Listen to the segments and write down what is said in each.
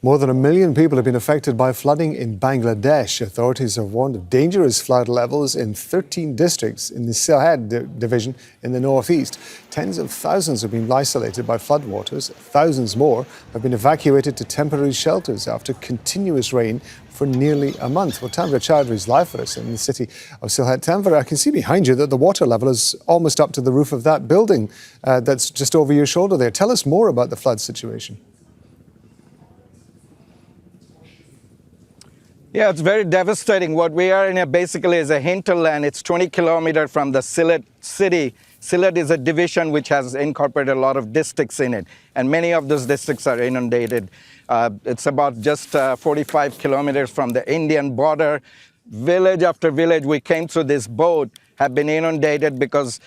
More than 1 million people have been affected by flooding in Bangladesh. Authorities have warned of dangerous flood levels in 13 districts in the Sylhet division in the northeast. Tens of thousands have been isolated by floodwaters. Thousands more have been evacuated to temporary shelters after continuous rain for nearly a month. Well, Tanvir Chowdhury is live for us in the city of Sylhet. Tanvir, I can see behind you that the water level is almost up to the roof of that building that's just over your shoulder there. Tell us more about the flood situation. Yeah, it's very devastating. What we are in basically is a hinterland. It's 20 kilometers from the Sylhet city. Sylhet is a division which has incorporated a lot of districts in it, and many of those districts are inundated. It's about just 45 kilometers from the Indian border. Village after village, we came through this boat, have been inundated because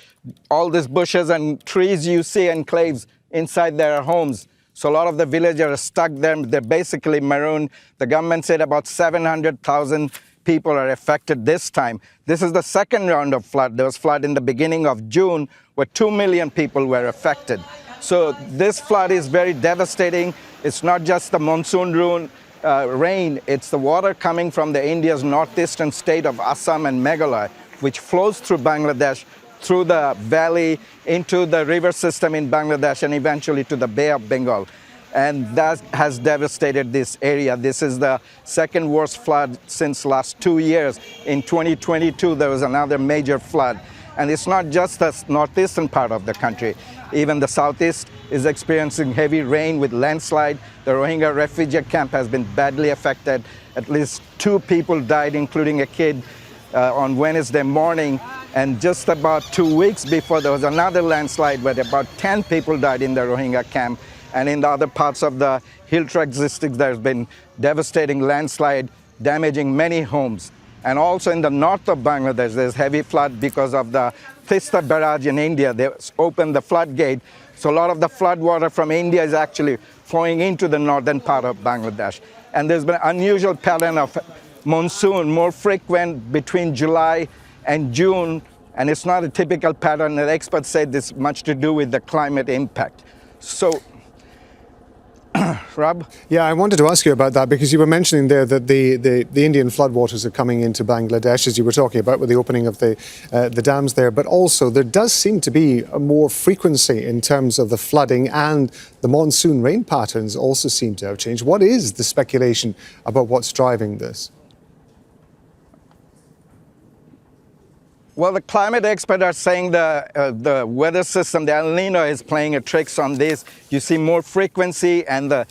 all these bushes and trees you see enclaves inside their homes. So a lot of the villagers are stuck there. They're basically marooned. The government said about 700,000 people are affected this time. This is the second round of flood. There was flood in the beginning of June where 2 million people were affected. So this flood is very devastating. It's not just the monsoon rain. It's the water coming from the India's northeastern state of Assam and Meghalaya, which flows through Bangladesh, through the valley, into the river system in Bangladesh, and eventually to the Bay of Bengal. And that has devastated this area. This is the second worst flood since last 2 years. In 2022, there was another major flood. And it's not just the northeastern part of the country. Even the southeast is experiencing heavy rain with landslide. The Rohingya refugee camp has been badly affected. At least 2 people died, including a kid, on Wednesday morning. And just about 2 weeks before, there was another landslide where about 10 people died in the Rohingya camp. And in the other parts of the hill tract district, there's been devastating landslide, damaging many homes. And also in the north of Bangladesh, there's heavy flood because of the Tista barrage in India. They opened the floodgate. So a lot of the flood water from India is actually flowing into the northern part of Bangladesh. And there's been an unusual pattern of monsoon, more frequent between July and June, and it's not a typical pattern. The experts say this much to do with the climate impact. So, Rob? Yeah, I wanted to ask you about that because you were mentioning there that the Indian floodwaters are coming into Bangladesh, as you were talking about with the opening of the dams there, but also there does seem to be a more frequency in terms of the flooding, and the monsoon rain patterns also seem to have changed. What is the speculation about what's driving this? Well, the climate experts are saying the weather system, the El Nino, is playing a tricks on this. You see more frequency, and the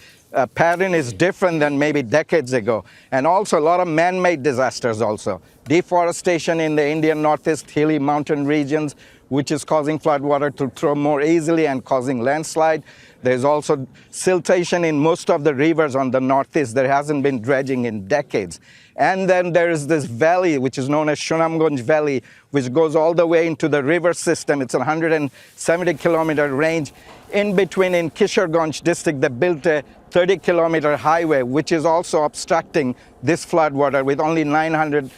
pattern is different than maybe decades ago. And also a lot of man-made disasters also. Deforestation in the Indian northeast hilly mountain regions, which is causing floodwater to flow more easily and causing landslide. There's also siltation in most of the rivers on the northeast. There hasn't been dredging in decades. And then there is this valley, which is known as Sunamganj Valley, which goes all the way into the river system. It's a 170-kilometer range. In between, in Kishoreganj district, they built a 30-kilometer highway, which is also obstructing this floodwater with only 900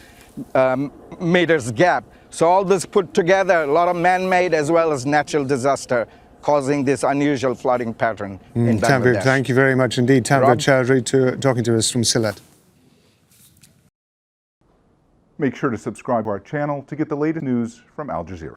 meters gap. So all this put together, a lot of man-made as well as natural disaster, causing this unusual flooding pattern in Bangladesh. Tanvir, thank you very much indeed. Tanvir Chowdhury talking to us from Sylhet. Make sure to subscribe to our channel to get the latest news from Al Jazeera.